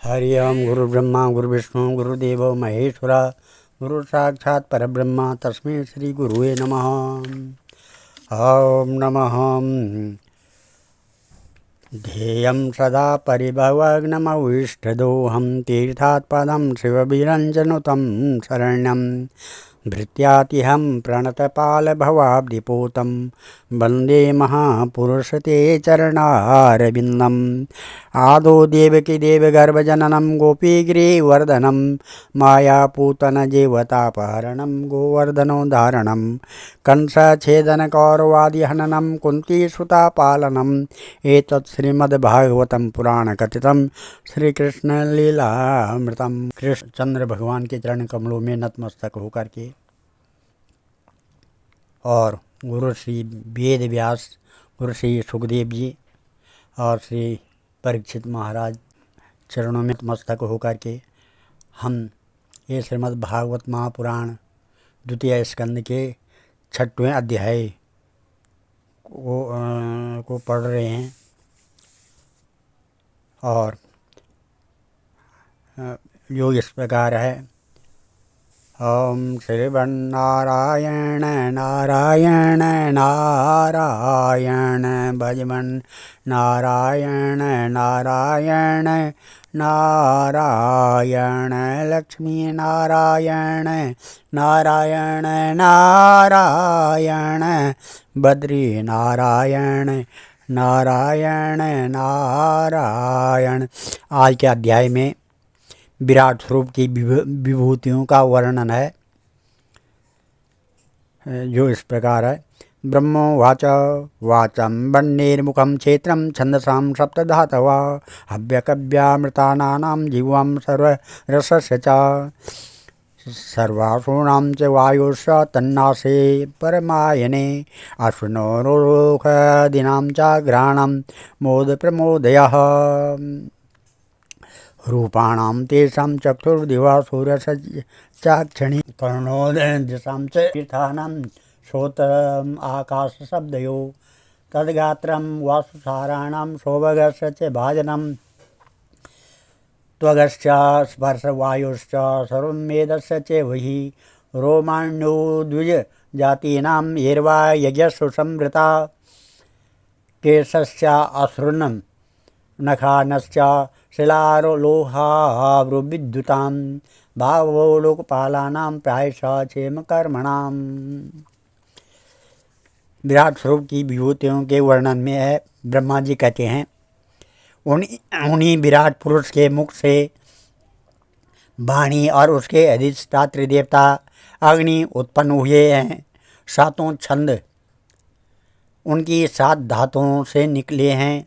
हरि ओम गुरुब्रह्मा गुरुविष्णु गुरुदेवो महेश्वरा गुरु साक्षात् परब्रह्म तस्मै श्री गुरुवे नमः। ओम नमः। ध्येयं सदा परिभवग्नमविष्टदोहं तीर्थात् पदं शिवविरञ्जनुतं शरण्यं भृत्यातिहं प्रणतपालभवाब्धिपूतं वन्दे महापुरुषते चरणारविन्दम्। आदौ देवकी देवगर्भजननं गोपीगिरिवर्धनं मायापूतनजेवतापहरणं गोवर्धनोद्धारणं कंसच्छेदनकौरवादिहननं कुन्तीसुतापालनम् एतत् श्रीमद्भागवतं पुराणकथितं श्रीकृष्णलीलामृतं। कृष्णचंद्र भगवान के चरण कमलों में नतमस्तक होकर के और गुरु श्री वेद व्यास, गुरु श्री सुखदेव जी और श्री परीक्षित महाराज चरणों में नतमस्तक होकर के हम ये श्रीमद्भागवत महापुराण द्वितीय स्कंद के 6वें अध्याय को पढ़ रहे हैं। और जो इस प्रकार है। ओम श्रीमन्नारायण नारायण नारायण भजमन नारायण नारायण नारायण लक्ष्मी नारायण नारायण नारायण बद्री नारायण नारायण नारायण। आज के अध्याय में विराट स्वरूप की विभूतियों का वर्णन है, जो इस प्रकार है। ब्रह्मोवाच वाचं वह्निर्मुखं क्षेत्रं छन्दसां सप्तधातवा हव्यकव्यामृतानां जीवं सर्वरसस्य च सर्वासूणां च वायुश्च तन्नासे परमायने अश्विनोरुखदीनां च घ्राणं मोदप्रमोदयः रूपाणां तेषां चक्षुर्दिवा सूर्यश्चाक्षिणी कर्णोदयसां च तीर्थानां श्रोत्रम् आकाशशब्दयो तद्गात्रं वासुसाराणां सौभगस्य च भाजनं त्वगश्च स्पर्शवायुश्च सर्वं वेदस्य च वही रोमाण्यो द्विजजातीनां येर्वा यज्ञस्सु संवृता केशस्य अश्रुनं नखानश्च शिलालोहावृविद्युतां भावो लोकपालानां प्रायशः क्षेमकर्मणाम्। विराट स्वरूप की विभूतियों के वर्णन में है। ब्रह्मा जी कहते हैं, उन्हीं विराट पुरुष के मुख से वाणी और उसके अधिष्ठात्री देवता अग्नि उत्पन्न हुए हैं। सातों छंद उनकी 7 धातुओं से निकले हैं।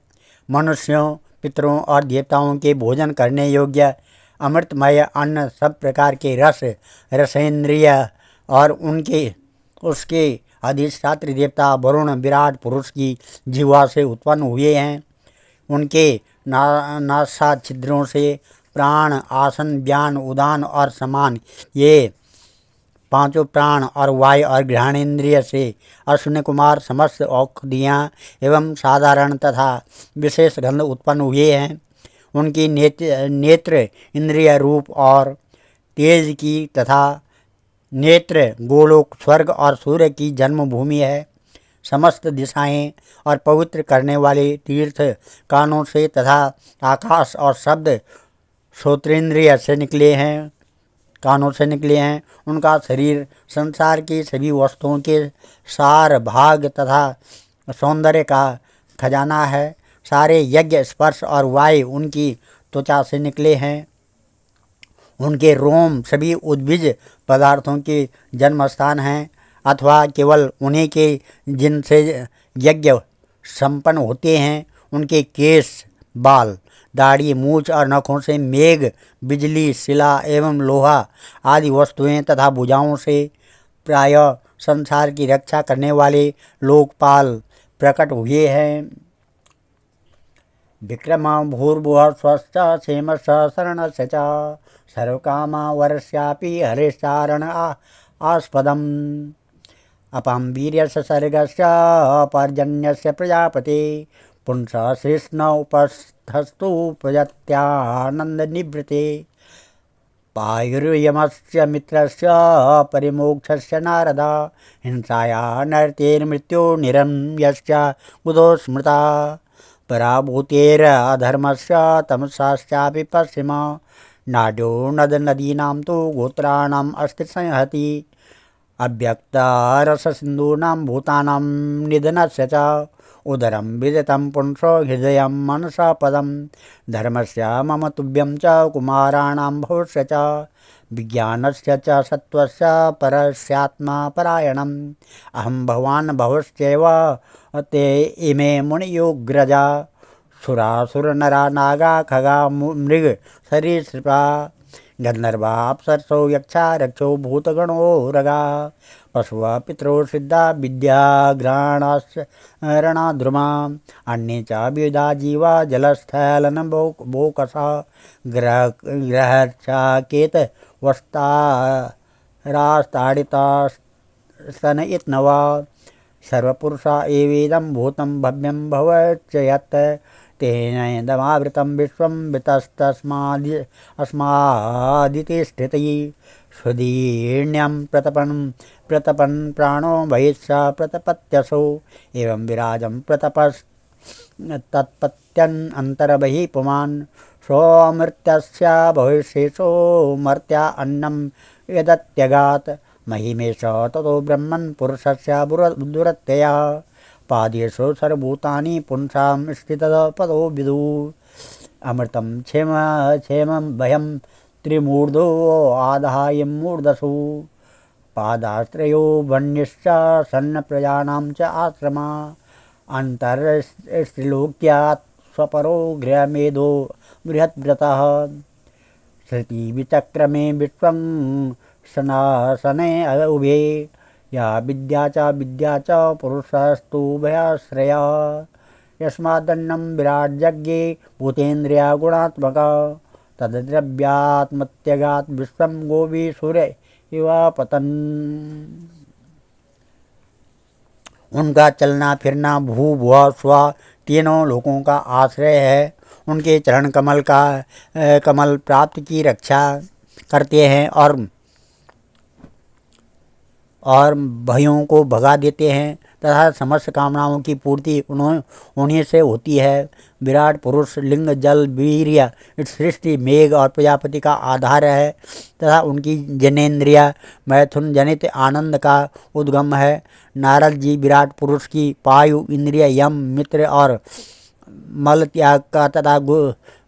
मनुष्यों, पितरों और देवताओं के भोजन करने योग्य अमृतमय अन्न, सब प्रकार के रस, रसेंद्रिय और उसके अधिष्ठात्री देवता वरुण विराट पुरुष की जिह्वा से उत्पन्न हुए हैं। उनके नासा छिद्रों से प्राण, आसन, व्यान, उदान और समान, ये 5 प्राण और वायु और घ्राणेन्द्रिय से अश्विनी कुमार समस्त औषधियाँ एवं साधारण तथा विशेष गंध उत्पन्न हुए हैं। उनकी नेत्र इंद्रिय रूप और तेज की तथा नेत्र गोलोक, स्वर्ग और सूर्य की जन्मभूमि है। समस्त दिशाएं और पवित्र करने वाले तीर्थ कानों से तथा आकाश और शब्द श्रोत्रेंद्रिय से निकले हैं, कानों से निकले हैं। उनका शरीर संसार की सभी वस्तुओं के सार, भाग तथा सौंदर्य का खजाना है। सारे यज्ञ, स्पर्श और वायु उनकी त्वचा से निकले हैं। उनके रोम सभी उद्भिज पदार्थों के जन्म स्थान हैं, अथवा केवल उन्हीं के जिनसे यज्ञ संपन्न होते हैं। उनके केश, बाल, दाढ़ी, मूछ और नखों से मेघ, बिजली, शिला एवं लोहा आदि वस्तुएं तथा भुजाओं से प्रायः संसार की रक्षा करने वाले लोकपाल प्रकट हुए हैं। विक्रम भूर्भुवः स्वश्च क्षेमश्च शरणस्य च सर्वकामा वरस्यापि हरेश्चारण आस्पदम् अपां वीर्यस्य सर्गस्य पर्जन्यस्य प्रजापते पुंसः शिष्ण तस्थस्तु प्रजत्यानन्दनिवृते पायुर्यमस्य मित्रस्य परिमोक्षस्य नारद हिंसाया नरतेर्मृत्युर्निरम्यश्च बुधो स्मृता पराभूतेरधर्मस्य तमसाश्चापि पश्चिम नाड्यो नदनदीनां तु गोत्राणाम् अस्ति संहति अव्यक्तरससिन्धूनां भूतानां निधनस्य च उदरं विदितं पुंसो हृदयं मनसा पदं धर्मस्य मम तुभ्यं च कुमाराणां भवस्य च विज्ञानस्य च सत्त्वस्य परस्यात्मा परायणम् अहं भगवान् भवश्चैव ते इमे मुनियोग्रजा सुरासुरनरा नागा खगा मृग सरीसृपा गन्धर्वा अप्सरसो यक्षा रक्षो भूतगणो रगा पशवः पितरो सिद्धा विद्याघ्राणाश्चरणाद्रुमा अन्ये च विविधा जीवा जलस्थलनभोकसा ग्रहचाकेतवस्तारास्ताडितास्तन इत्नवा सर्वपुरुषा एवेदं भूतं भव्यं भवच्च यत् तेनैदमावृतं विश्वं वितस्तस्मादिति स्थितिः सुदीर्ण्यं प्रतपन् प्राणो बहिष्य प्रतपत्यसो एवं विराजं तत्पत्यन् अन्तर्बहिः पुमान् सोऽमर्त्यस्य भविष्येषो मर्त्या अन्नं यदत्यगात् महिमेश ततो ब्रह्मन् पुरुषस्य दुरत्यया पादेषु सर्वभूतानि पुंसां स्थितपदो विदु अमृतं क्षेमं भयं त्रिमूर्धो आधाय मूर्धसु पादाश्रयो वन्यश्च सन्न प्रजानां च आश्रमा अन्तरस्त्रिलोक्यात् स्वपरो गृहमेधो बृहद्व्रतः श्रुतिविचक्रमे विश्वं सनासने उभे या विद्या च पुरुषस्तु भयाश्रया यस्मादन्नं विराट्यज्ञे भूतेन्द्रिया गुणात्मका तद्द्रव्यात्मत्यगात् विश्वं गोभी सूर्य इव पतन्। उनका चलना फिरना भू भुआ स्वा तीनों लोकों का आश्रय है। उनके चरण कमल प्राप्त की रक्षा करते हैं और भयों को भगा देते हैं तथा समस्त कामनाओं की पूर्ति उन्हीं से होती है। विराट पुरुष लिंग जल वीर्य सृष्टि मेघ और प्रजापति का आधार है तथा उनकी जनेन्द्रिया मैथुन जनित आनंद का उद्गम है। नारद जी विराट पुरुष की पायु इंद्रिय यम मित्र और मल त्याग का तथा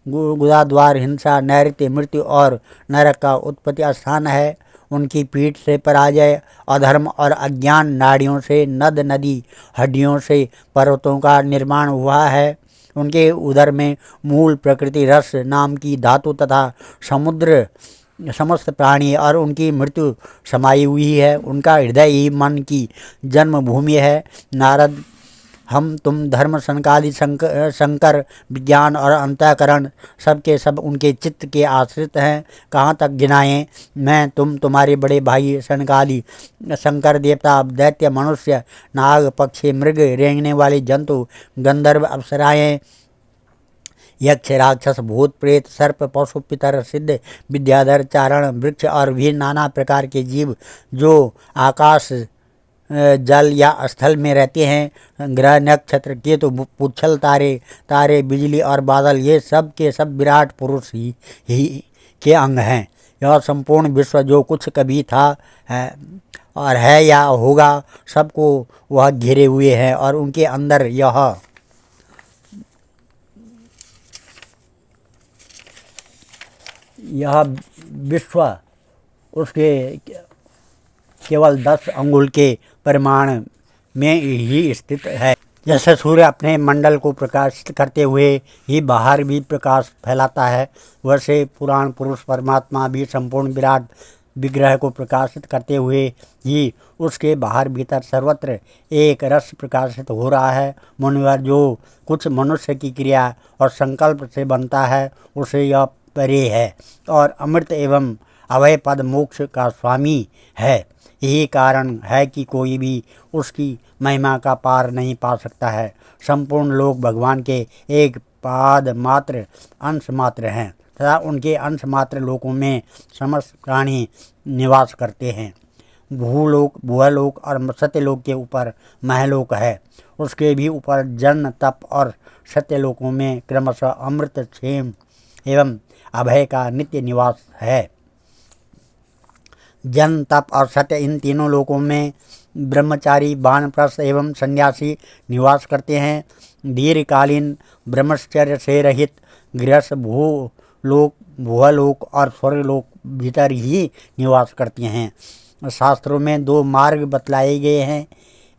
गुदाद्वार हिंसा नैऋत्य मृत्यु और नरक का उत्पत्ति स्थान है। उनकी पीठ से पराजय अधर्म और अज्ञान नाड़ियों से नद नदी हड्डियों से पर्वतों का निर्माण हुआ है। उनके उदर में मूल प्रकृति रस नाम की धातु तथा समुद्र समस्त प्राणी और उनकी मृत्यु समाई हुई है। उनका हृदय ही मन की जन्मभूमि है। नारद हम तुम धर्म सनकादि शंकर विज्ञान और अंतःकरण सब के सब उनके चित्त के आश्रित हैं। कहाँ तक गिनाएं मैं तुम्हारे बड़े भाई सनकादि शंकर देवता दैत्य मनुष्य नाग पक्षी मृग रेंगने वाले जंतु गंधर्व अप्सराएं यक्ष राक्षस भूत प्रेत सर्प पशु पितर सिद्ध विद्याधर चारण वृक्ष और भी नाना प्रकार के जीव जो आकाश जल या स्थल में रहते हैं। ग्रह नक्षत्र केतु पुच्छल तारे बिजली और बादल ये सब के सब विराट पुरुष ही के अंग हैं। यह संपूर्ण विश्व जो कुछ कभी था है और है या होगा सबको वह घेरे हुए है और उनके अंदर यह विश्व उसके केवल 10 अंगुल के परिमाण में ही स्थित है। जैसे सूर्य अपने मंडल को प्रकाशित करते हुए ही बाहर भी प्रकाश फैलाता है, वैसे पुराण पुरुष परमात्मा भी संपूर्ण विराट विग्रह को प्रकाशित करते हुए ही उसके बाहर भीतर सर्वत्र एक रस प्रकाशित हो रहा है। मुनिवर जो कुछ मनुष्य की क्रिया और संकल्प से बनता है उसे यह परे है और अमृत एवं अभय पद मोक्ष का स्वामी है। यही कारण है कि कोई भी उसकी महिमा का पार नहीं पा सकता है। संपूर्ण लोग भगवान के एक पाद मात्र अंश मात्र हैं तथा उनके अंश मात्र लोकों में समस्त प्राणी निवास करते हैं। भूलोक, भुवलोक और सत्यलोक के ऊपर महलोक है। उसके भी ऊपर जन्म, तप और सत्यलोकों में क्रमशः अमृत, क्षेम एवं अभय का नित्य निवास है। जन्म, तप और सत्य, इन तीनों लोकों में ब्रह्मचारी, वानप्रस्थ एवं सन्यासी निवास करते हैं। दीर्घकालीन ब्रह्मचर्य से रहित गृहस्थ भूलोक, भुवलोक और स्वर्गलोक भीतर ही निवास करते हैं। शास्त्रों में दो मार्ग बतलाए गए हैं,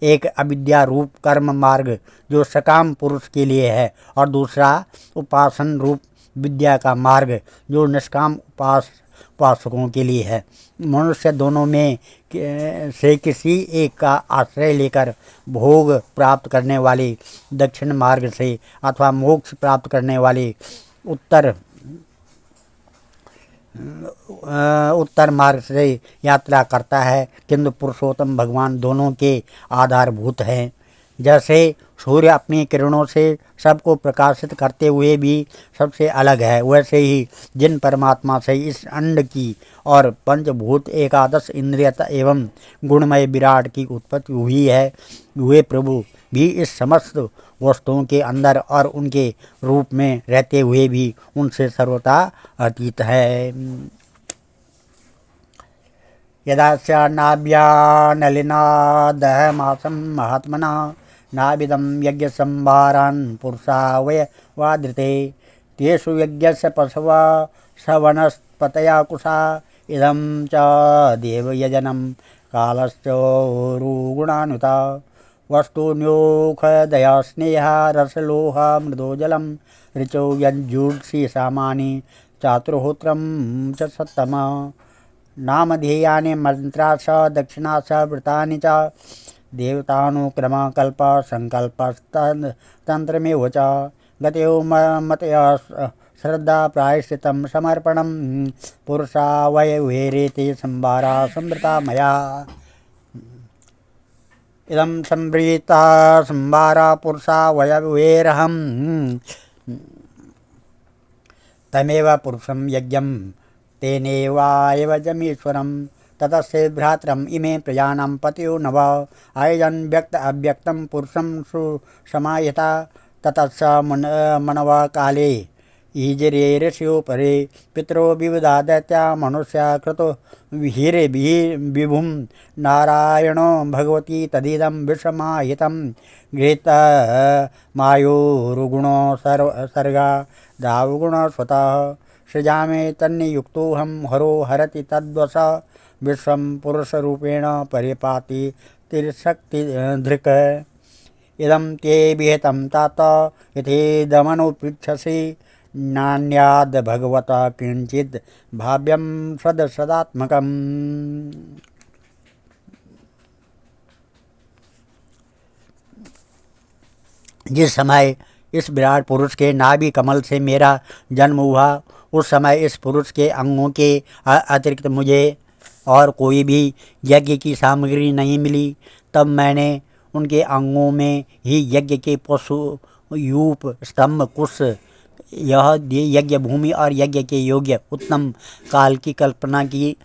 एक अविद्या रूप कर्म मार्ग जो सकाम पुरुष के लिए है और दूसरा उपासन रूप विद्या का मार्ग जो निष्काम उपासकों के लिए है। मनुष्य दोनों में से किसी एक का आश्रय लेकर भोग प्राप्त करने वाले दक्षिण मार्ग से अथवा मोक्ष प्राप्त करने वाले उत्तर मार्ग से यात्रा करता है, किंतु पुरुषोत्तम भगवान दोनों के आधारभूत हैं। जैसे सूर्य अपनी किरणों से सबको प्रकाशित करते हुए भी सबसे अलग है, वैसे ही जिन परमात्मा से इस अंड की और पंचभूत एकादश इंद्रियता एवं गुणमय विराट की उत्पत्ति हुई है, वे प्रभु भी इस समस्त वस्तुओं के अंदर और उनके रूप में रहते हुए भी उनसे सर्वथा अतीत है। यदा च नाभ्या नलिनादहमासं महात्मना नाभिदं यज्ञसंभारान् पुरुषा वयवादृते तेषु यज्ञस्य पशवा सवनस्पतया कुशा इदं च देवयजनं कालश्चोरुगुणानुता वस्तुन्योखदया स्नेहा रसलोहा मृदो जलं ऋचौ यज्जुषि सामानि चातुर्होत्रं च सत्तमा नामधेयानि मंत्रा च दक्षिणा च व्रतानि च देवतानुक्रम कल्प संकल्पस्तंत्रमेव च गतयो मतया श्रद्धा प्रायश्चितं समर्पणं पुरुषा वयवेरेते संभारा संवृता मया इदं संवृता संभारा पुरुषा वयवेरहं तमेव पुरुषं यज्ञं तेनेवायव जमीश्वरं ततस्ते भ्रातरम इमे प्रजानां पतयो नव आयजन व्यक्त अव्यक्तं पुरुषं सुसमायता ततश्च मनवा काले ईजरे ऋषियो परे पितरो विविधा दैत्या मनुष्या कृतो हीरे विभुं नारायणो भगवती तदिदं विषमाहितं गृहीत मायोरुगुणो सर्गा दावगुणो स्वतः सृजामे तन्नियुक्तोऽहं हरो हरति तद्वश विश्वं पुरुषरूपेण परिपाति तिर्शक्तिधृक् इदं ते विहितं तात इत्येदमनुपृच्छसि नान्याद् भगवता किंचित् भाव्यं सदात्मकम्। जिस समय इस विराट पुरुष के नाभि कमल से मेरा जन्म हुआ, उस समय इस पुरुष के अंगों के अतिरिक्त मुझे और कोई भी यज्ञ की सामग्री नहीं मिली। तब मैंने उनके अंगों में ही यज्ञ के पशु, यूप, स्तंभ, कुश, यह यज्ञ भूमि और यज्ञ के योग्य उत्तम काल की कल्पना की।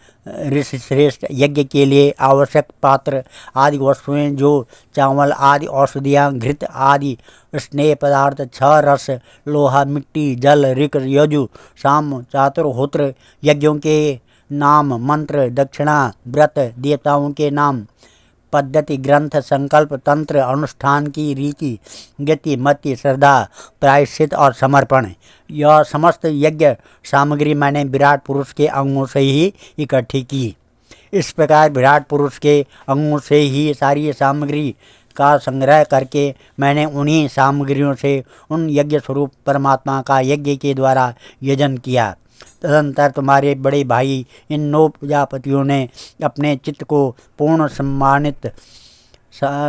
ऋषि श्रेष्ठ यज्ञ के लिए आवश्यक पात्र आदि वस्तुएं जो चावल आदि औषधियाँ, घृत आदि स्नेह पदार्थ, छह रस, लोहा, मिट्टी, जल, ऋक, यजु, साम, चातुर्होत्र, यज्ञों के नाम, मंत्र, दक्षिणा, व्रत, देवताओं के नाम, पद्धति, ग्रंथ, संकल्प, तंत्र, अनुष्ठान की रीति, गति, मति, श्रद्धा, प्रायश्चित और समर्पण, यह समस्त यज्ञ सामग्री मैंने विराट पुरुष के अंगों से ही इकट्ठी की। इस प्रकार विराट पुरुष के अंगों से ही सारी सामग्री का संग्रह करके मैंने उन्हीं सामग्रियों से उन यज्ञ स्वरूप परमात्मा का यज्ञ के द्वारा यजन किया। तदंतर तुम्हारे बड़े भाई इन 9 प्रजापतियों ने अपने चित्त को पूर्ण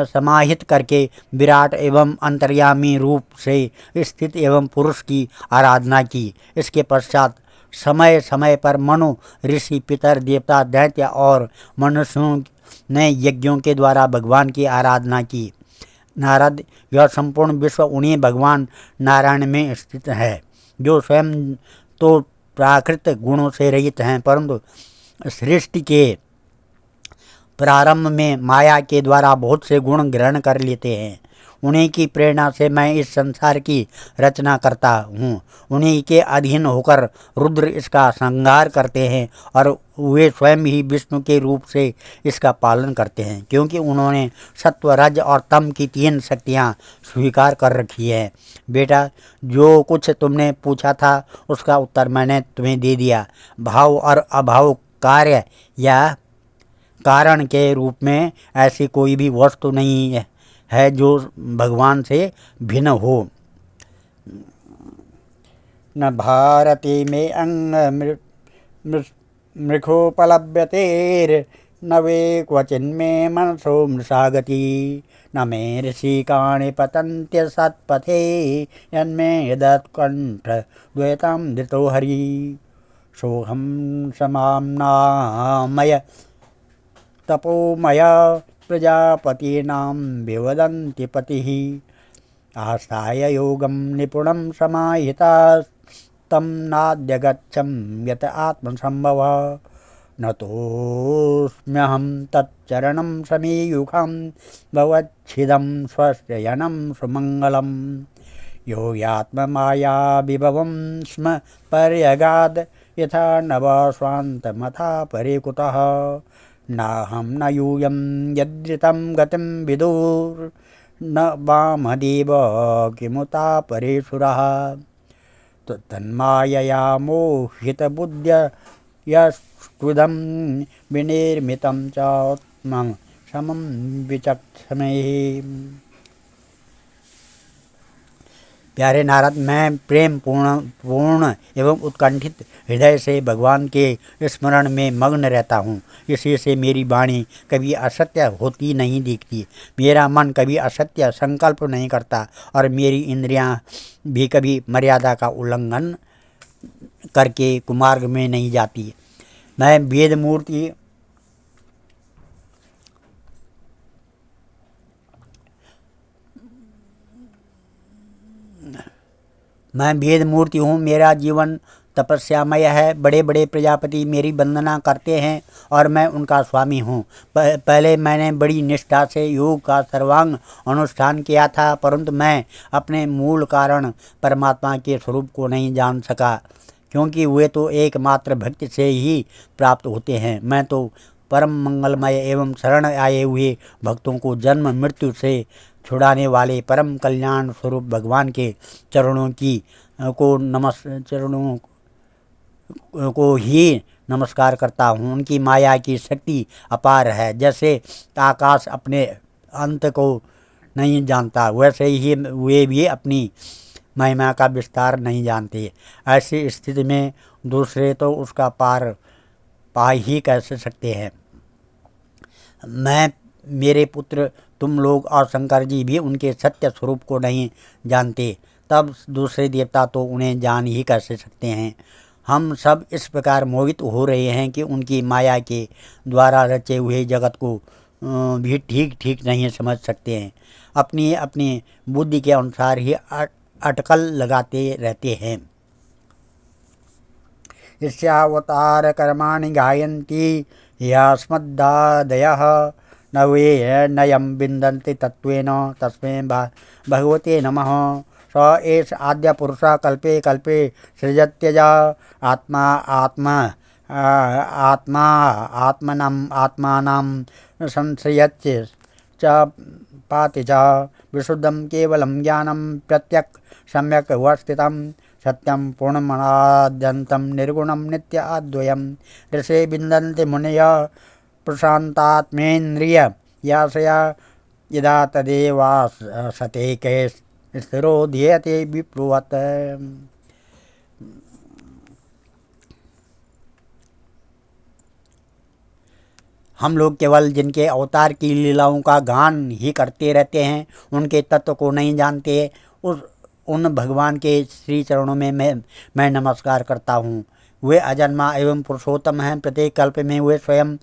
समाहित करके विराट एवं अंतर्यामी रूप से स्थित एवं पुरुष की आराधना की। इसके पश्चात समय समय पर मनु, ऋषि, पितर, देवता, दैत्य और मनुष्यों ने यज्ञों के द्वारा भगवान की आराधना की। नारद, यह संपूर्ण विश्व उन्हीं भगवान नारायण में स्थित है, जो स्वयं तो प्राकृत गुणों से रहित हैं, परंतु सृष्टि के प्रारंभ में माया के द्वारा बहुत से गुण ग्रहण कर लेते हैं। उन्हीं की प्रेरणा से मैं इस संसार की रचना करता हूँ। उन्हीं के अधीन होकर रुद्र इसका संहार करते हैं और वे स्वयं ही विष्णु के रूप से इसका पालन करते हैं, क्योंकि उन्होंने सत्व, रज और तम की 3 शक्तियाँ स्वीकार कर रखी है। बेटा, जो कुछ तुमने पूछा था उसका उत्तर मैंने तुम्हें दे दिया। भाव और अभाव, कार्य या कारण के रूप में ऐसी कोई भी वस्तु नहीं है जो भगवान से भिन्न हो। न भारती में अंग मृखोपलभ्यतेर न वे क्वचिन्मे मनसो मृषागति न मे ऋषिकाणि पतन्त्य सत्पथे यन्मे यदत्कण्ठ द्वैतां धृतो हरि सोऽहं समाम्नामय तपोमय प्रजापतीनां विवदन्ति पतिः आस्थाय योगं निपुणं समाहिता तं नाद्यगच्छं यत आत्मसंभव नतोऽस्म्यहं तच्चरणं समीयुखं भवच्छिदं स्वस्ययनं सुमङ्गलं यो यात्ममाया विभवं स्म पर्यगाद यथा नवस्वान्तमथा परे कुतः नाहं न यूयं यदृतं गतिं विदुर् न वामदेव किमुता परेशुरः तन्मायया मोहितबुद्ध्यस्तुदं विनिर्मितं चात्मं समं विचक्षमे। प्यारे नारद, मैं प्रेम पूर्ण एवं उत्कंठित हृदय से भगवान के स्मरण में मग्न रहता हूँ। इसी से मेरी वाणी कभी असत्य होती नहीं दिखती, मेरा मन कभी असत्य संकल्प नहीं करता और मेरी इंद्रियां भी कभी मर्यादा का उल्लंघन करके कुमार्ग में नहीं जाती। मैं वेद मूर्ति हूँ। मेरा जीवन तपस्यामय है। बड़े बड़े प्रजापति मेरी वंदना करते हैं और मैं उनका स्वामी हूँ। पहले मैंने बड़ी निष्ठा से योग का सर्वांग अनुष्ठान किया था, परंतु मैं अपने मूल कारण परमात्मा के स्वरूप को नहीं जान सका, क्योंकि वे तो एकमात्र भक्ति से ही प्राप्त होते हैं। मैं तो परम मंगलमय एवं शरण आए हुए भक्तों को जन्म मृत्यु से छुड़ाने वाले परम कल्याण स्वरूप भगवान के चरणों को ही नमस्कार करता हूँ। उनकी माया की शक्ति अपार है। जैसे आकाश अपने अंत को नहीं जानता, वैसे ही वे भी अपनी महिमा का विस्तार नहीं जानते। ऐसी स्थिति में दूसरे तो उसका पार पा ही कैसे सकते हैं। मेरे पुत्र, तुम लोग और शंकर जी भी उनके सत्य स्वरूप को नहीं जानते, तब दूसरे देवता तो उन्हें जान ही कैसे सकते हैं। हम सब इस प्रकार मोहित हो रहे हैं कि उनकी माया के द्वारा रचे हुए जगत को भी ठीक ठीक नहीं समझ सकते हैं। अपनी अपनी बुद्धि के अनुसार ही अटकल लगाते रहते हैं। ईर्ष्यावतार कर्माणि गायन्ति यास्मद्दादयः न वे नयं विन्दन्ति तत्त्वेन तस्मै भगवते नमः। स एष आद्य पुरुषः कल्पे कल्पे सृजत्यज आत्मानं संसृज्य च पाति च विशुद्धं केवलं ज्ञानं प्रत्यक् सम्यक् वस्थितं सत्यं पूर्णमनाद्यन्तं निर्गुणं नित्य अद्वयं। ऋषे विन्दन्ति मुनयः प्रशान्तात्मेन्द्रिय यासया यदा तदेवासते कै स्थिरो ध्येयते विप्लुवत्। हम लोग केवल जिनके अवतार की लीलाओं का गान ही करते रहते हैं, उनके तत्व को नहीं जानते। उन भगवान के श्री चरणों में मैं नमस्कार करता हूँ। वे अजन्मा एवं पुरुषोत्तम हैं। प्रत्येक कल्प में वे स्वयं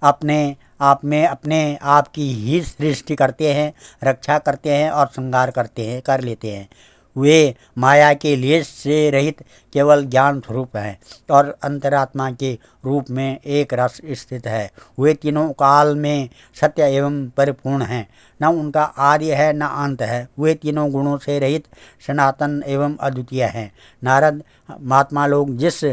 अपने आप में अपने आप की ही सृष्टि करते हैं, रक्षा करते हैं और श्रृंगार कर लेते हैं। वे माया के लेश से रहित केवल ज्ञान स्वरूप हैं और अंतरात्मा के रूप में एक रस स्थित है। वे तीनों काल में सत्य एवं परिपूर्ण हैं, न उनका आदि है न अंत है। वे तीनों गुणों से रहित सनातन एवं अद्वितीय हैं। नारद, महात्मा लोग जिस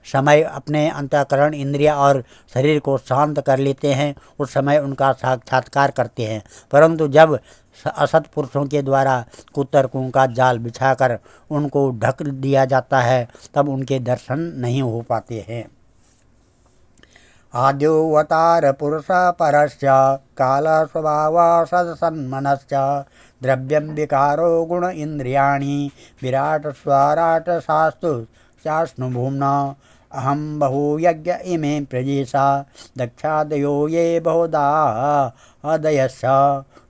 समय अपने अंतःकरण, इंद्रिय और शरीर को शांत कर लेते हैं उस समय उनका साक्षात्कार करते हैं, परंतु जब असत पुरुषों के द्वारा कुतर्कों का जाल बिछाकर उनको ढक दिया जाता है तब उनके दर्शन नहीं हो पाते हैं। आद्योऽवतार पुरुष परस्य काल स्वभाव सदसन्मनश्च द्रव्यं विकारो गुण इंद्रियाणि विराट स्वराट शास्तु शास्नु भूम्ना अहम बहुयज्ञ इमे प्रजेशा दक्षादयो ये बहुधा अदयश्च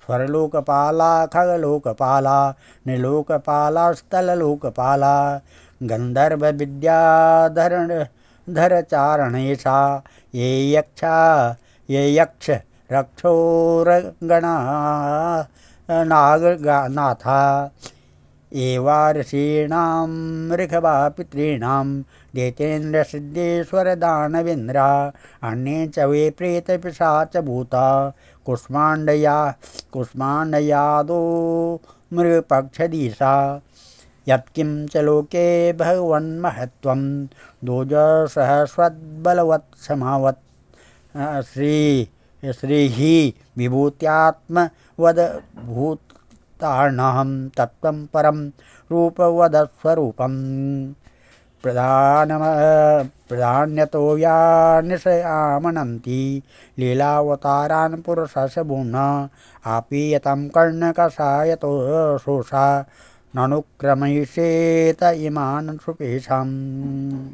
स्वरलोकपाला खगलोकपाला नृलोकपाला स्थललोकपाला गंधर्व विद्याधरचारणेशा ये यक्ष रक्षोरगणा नागनाथा एवा ऋषीणां ऋषभा पितॄणां दैतेन्द्र सिद्धेश्वर दानवेन्द्रा अन्ये च वे प्रेत पिशाच भूता कुष्माण्डयादो मृगपक्षदीशा यत्किं च लोके भगवन्महत्त्वं दोजसहस्रबलवत्समावत् श्रीः विभूत्यात्मवद्भूतार्णहं तत्त्वं परं रूपवदस्वरूपं प्रधान्यतो या निशयामनन्ति लीलावतारान् पुरुषस्य भूम्ना आपीयतं कर्णकषायतो शोषा नानुक्रमयिषेत इमान् सुपेशम्।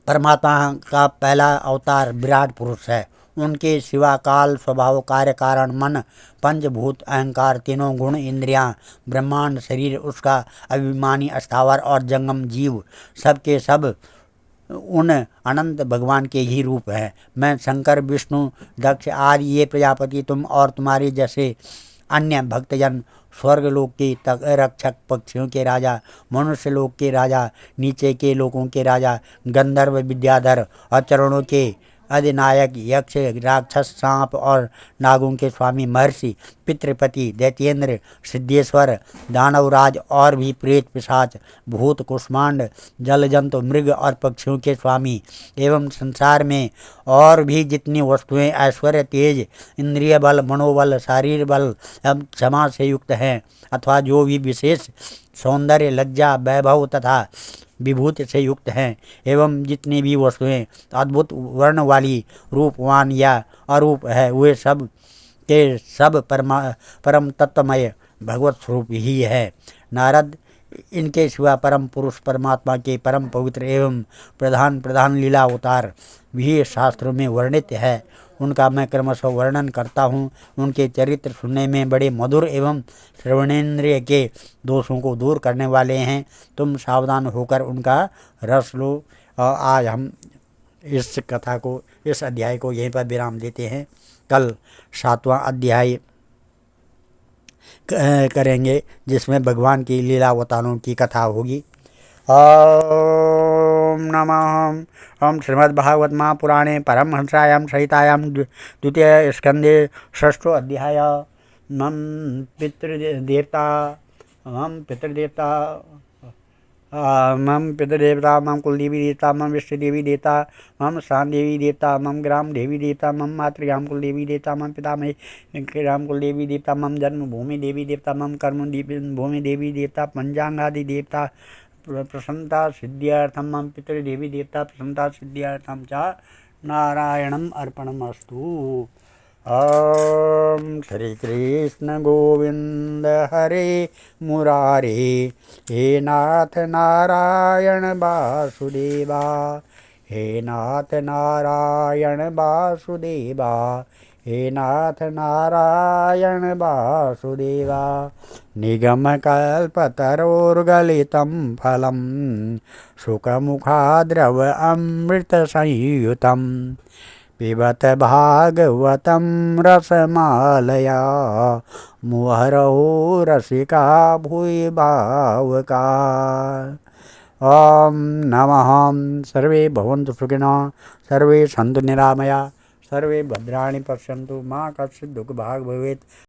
परमात्मा का पहला अवतार विराट पुरुष है। उनके सिवा काल, स्वभाव, कार्य, कारण, मन, पंचभूत, अहंकार, तीनों गुण, इंद्रियां, ब्रह्मांड, शरीर, उसका अभिमानी स्थावर और जंगम जीव सब के सब उन अनंत भगवान के ही रूप हैं। मैं शंकर, विष्णु, दक्ष आदि ये प्रजापति, तुम और तुम्हारे जैसे अन्य भक्तजन, स्वर्गलोक के रक्षक, पक्षियों के राजा, मनुष्य लोक के राजा, नीचे के लोगों के राजा, गंधर्व, विद्याधर, अचरणों के अधिनायक, यक्ष, राक्षस, सांप और नागों के स्वामी, महर्षि, पितृपति, दैत्येंद्र, सिद्धेश्वर, दानवराज और भी प्रेत, पिशाच, भूत, कुष्मांड, जल जंतु, मृग और पक्षियों के स्वामी एवं संसार में और भी जितनी वस्तुएं ऐश्वर्य, तेज, इंद्रिय बल, मनोबल, शारीर बल एवं क्षमा से युक्त हैं अथवा जो भी विशेष सौंदर्य, लज्जा, वैभव तथा विभूति से युक्त हैं एवं जितनी भी वस्तुएं अद्भुत वर्ण वाली, रूपवान या अरूप है, वे सब के सब परम तत्वमय भगवत स्वरूप ही है। नारद, इनके सिवा परम पुरुष परमात्मा के परम पवित्र एवं प्रधान लीला अवतार भी शास्त्रों में वर्णित है। उनका मैं क्रमशः वर्णन करता हूँ। उनके चरित्र सुनने में बड़े मधुर एवं श्रवणेन्द्रिय के दोषों को दूर करने वाले हैं। तुम सावधान होकर उनका रस लो। और आज हम इस कथा को, इस अध्याय को यहीं पर विराम देते हैं। कल 7वां अध्याय करेंगे जिसमें भगवान की लीला अवतारों की कथा होगी। ओम नमः। ओम श्रीमद्भागवत महापुराणे परमहंसायां सहितायां द्वितीय स्कंदे षष्ठो अध्याय। मम पितृदेवता मम कुलदेवी देवता, मम विष्णुदेवी देवता, मम शान देवी देवता, मम ग्राम देवी देवता, मम मातृग्राम कुल देवी देवता, मम पितामही ग्राम कुल देवी देवता, मम जन्मभूमि देवी देवता, मम कर्म भूमि देवी देवता, पंचांगादि देवता, प्रसन्नता सिद्ध्यर्थम मम पितृदेवी देवता, प्रसन्नता सिद्ध्यर्थम च नारायणम अर्पणमस्तु। ओम श्री कृष्ण गोविंद हरे मुरारे, हे नाथ नारायण वासुदेवा, हे नाथ नारायण वासुदेवा, हे नाथ नारायण वासुदेवा निगमकल्पतरोर्गलितं फलं शुकमुखाद्रव अमृतसंयुतं पिबत भागवतं रसमालया मुहुरहो रसिका भूय भावुका। ओम नमः। सर्वे भवन्तु सुखिनः, सर्वे सन्तु निरामया, सर्वे भद्राणि पश्यन्तु, मा कश्चित् दुःखभाग् भवेत्।